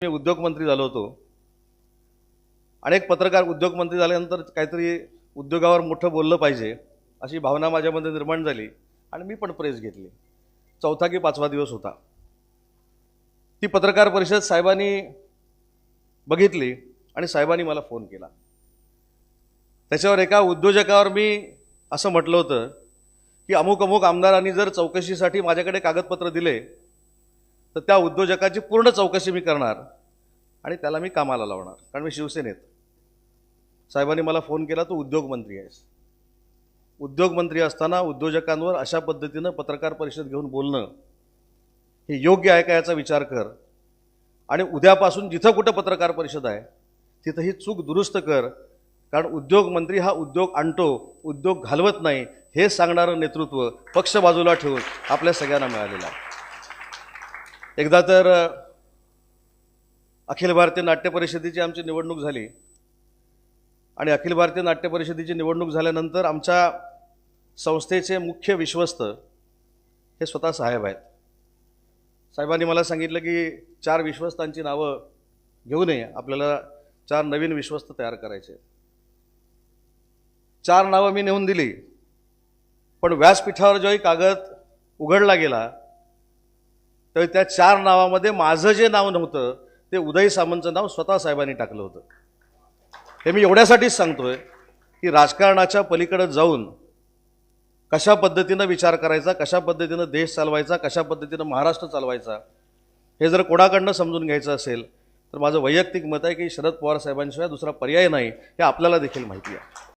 मी उद्योगमंत्री झालो होतो। अनेक पत्रकार उद्योगमंत्री झाल्यानंतर काहीतरी उद्योगावर मोठं बोललं पाहिजे अशी भावना माझ्यामध्ये निर्माण झाली आणि मी पण प्रेस घेतली। चौथा की पाचवा दिवस होता। ती पत्रकार परिषद साहेबांनी बघितली आणि साहेबांनी मला फोन केला। त्याच्यावर एका उद्योजकावर मी असं म्हटलं होतं की अमुक अमुक आमदारांनी जर चौकशीसाठी माझ्याकडे कागदपत्र दिले तर त्या उद्योजकाची पूर्ण चौकशी मी करणार आणि त्याला मी कामाला लावणार, कारण मी शिवसेनेत। साहेबांनी मला फोन केला, तू उद्योगमंत्री आहेस, उद्योगमंत्री असताना उद्योजकांवर अशा पद्धतीनं पत्रकार परिषद घेऊन बोलणं हे योग्य आहे का याचा विचार कर आणि उद्यापासून जिथं कुठं पत्रकार परिषद आहे तिथं ही चूक दुरुस्त कर, कारण उद्योगमंत्री हा उद्योग आणतो, उद्योग घालवत नाही हे सांगणारं नेतृत्व पक्ष बाजूला ठेवून आपल्या सगळ्यांना मिळालेलं आहे। एकदा तर अखिल भारतीय नाट्य परिषदेची आमची निवडणूक झाली आणि अखिल भारतीय नाट्य परिषदेची निवडणूक झाल्यानंतर आमच्या संस्थेचे मुख्य विश्वस्त हे स्वतः साहेब आहेत। साहेबांनी मला सांगितलं की 4 विश्वस्तांची नावं घेऊन ये, आपल्याला 4 नवीन विश्वस्त तयार करायचे। 4 नावं मी नेऊन दिली, पण व्यासपीठावर जेव्हा कागद उघडला गेला तर त्या 4 नावामध्ये माझं जे नाव नव्हतं ते उदय सामंतचं नाव स्वतः साहेबांनी टाकलं होतं। हे मी एवढ्यासाठीच सांगतोय की राजकारणाच्या पलीकडे जाऊन कशा पद्धतीनं विचार करायचा, कशा पद्धतीनं देश चालवायचा, कशा पद्धतीनं महाराष्ट्र चालवायचा हे जर कोणाकडनं समजून घ्यायचं असेल तर माझं वैयक्तिक मत आहे की शरद पवार साहेबांशिवाय दुसरा पर्याय नाही, हे आपल्याला देखील माहिती आहे।